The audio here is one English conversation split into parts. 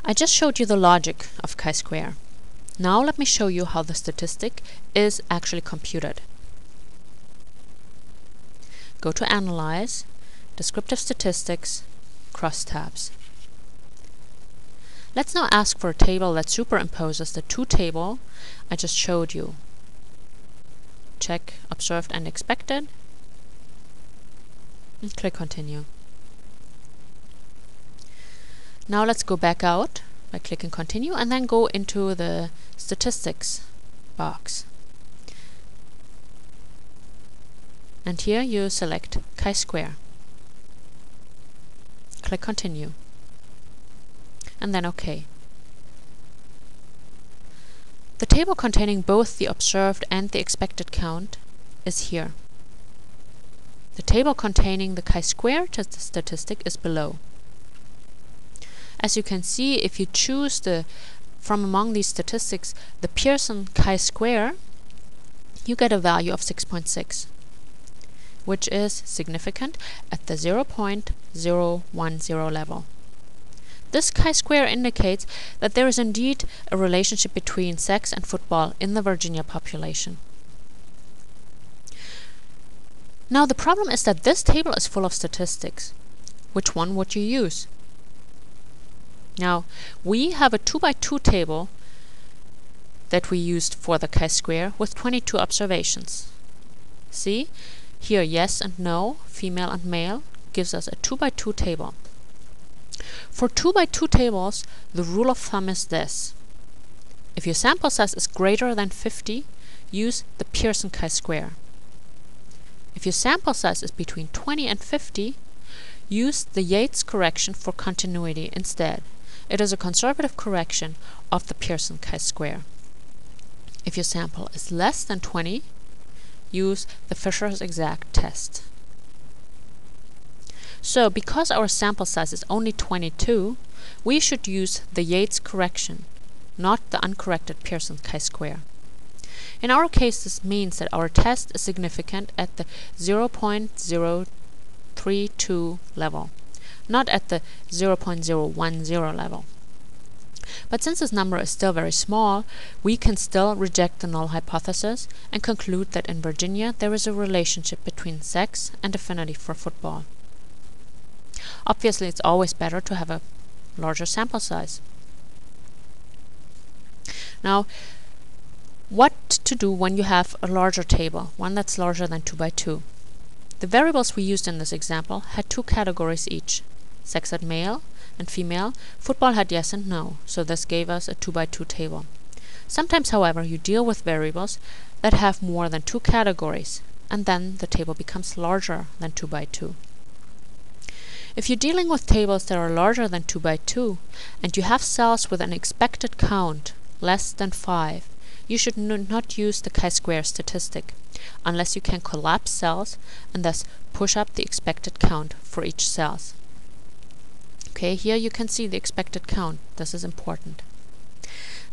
I just showed you the logic of chi-square. Now let me show you how the statistic is actually computed. Go to Analyze, Descriptive Statistics, crosstabs. Let's now ask for a table that superimposes the two tables I just showed you. Check Observed and Expected, and click Continue. Now let's go back out by clicking Continue and then go into the Statistics box. And here you select chi-square. Click Continue. And then OK. The table containing both the observed and the expected count is here. The table containing the chi-square statistic is below. As you can see, if you choose from among these statistics the Pearson chi-square, you get a value of 6.6, which is significant at the 0.010 level. This chi-square indicates that there is indeed a relationship between sex and football in the Virginia population. Now the problem is that this table is full of statistics. Which one would you use? Now, we have a 2x2 table that we used for the chi-square with 22 observations. See? Here yes and no, female and male, gives us a 2x2 table. For 2x2 tables, the rule of thumb is this. If your sample size is greater than 50, use the Pearson chi-square. If your sample size is between 20 and 50, use the Yates correction for continuity instead. It is a conservative correction of the Pearson chi-square. If your sample is less than 20, use the Fisher's exact test. So, because our sample size is only 22, we should use the Yates correction, not the uncorrected Pearson chi-square. In our case, this means that our test is significant at the 0.032 level, not at the 0.010 level. But since this number is still very small, we can still reject the null hypothesis and conclude that in Virginia there is a relationship between sex and affinity for football. Obviously, it's always better to have a larger sample size. Now, what to do when you have a larger table, one that's larger than 2x2? The variables we used in this example had two categories each. Sex had male and female, football had yes and no, so this gave us a 2x2 table. Sometimes, however, you deal with variables that have more than two categories, and then the table becomes larger than 2x2. If you're dealing with tables that are larger than 2x2, and you have cells with an expected count less than 5, you should not use the chi-square statistic, unless you can collapse cells and thus push up the expected count for each cell. Okay, here you can see the expected count. This is important.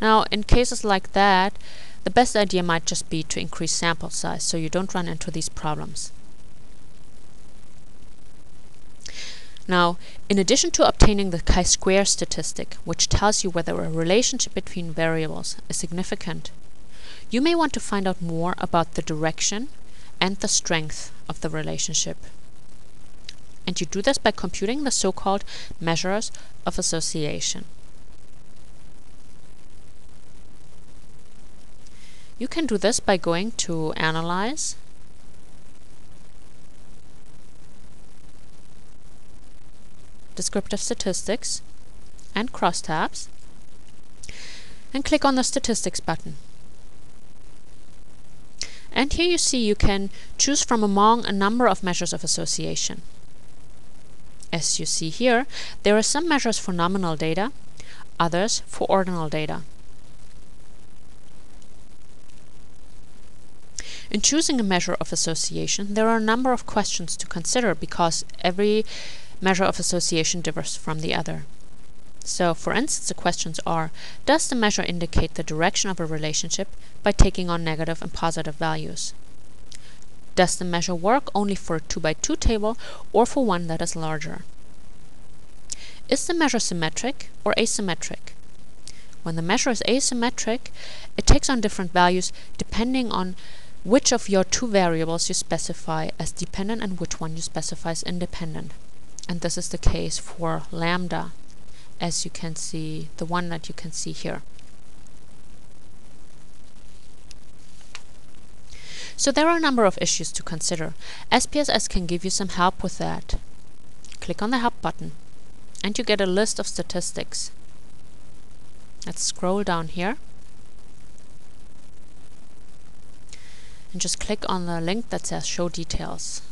Now, in cases like that, the best idea might just be to increase sample size so you don't run into these problems. Now, in addition to obtaining the chi-square statistic, which tells you whether a relationship between variables is significant, you may want to find out more about the direction and the strength of the relationship. And you do this by computing the so-called measures of association. You can do this by going to Analyze, Descriptive Statistics, and crosstabs, and click on the Statistics button. And here you see you can choose from among a number of measures of association. As you see here, there are some measures for nominal data, others for ordinal data. In choosing a measure of association, there are a number of questions to consider because every measure of association differs from the other. So, for instance, the questions are: does the measure indicate the direction of a relationship by taking on negative and positive values? Does the measure work only for a 2x2 table or for one that is larger? Is the measure symmetric or asymmetric? When the measure is asymmetric, it takes on different values depending on which of your two variables you specify as dependent and which one you specify as independent. And this is the case for lambda, as you can see, the one that you can see here. So there are a number of issues to consider. SPSS can give you some help with that. Click on the Help button and you get a list of statistics. Let's scroll down here and just click on the link that says Show Details.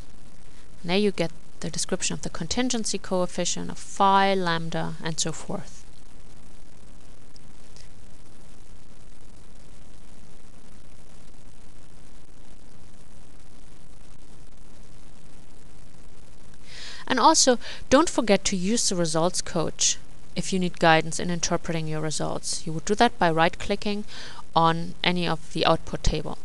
And there you get the description of the contingency coefficient, of phi, lambda, and so forth. And also, don't forget to use the results coach if you need guidance in interpreting your results. You would do that by right-clicking on any of the output table.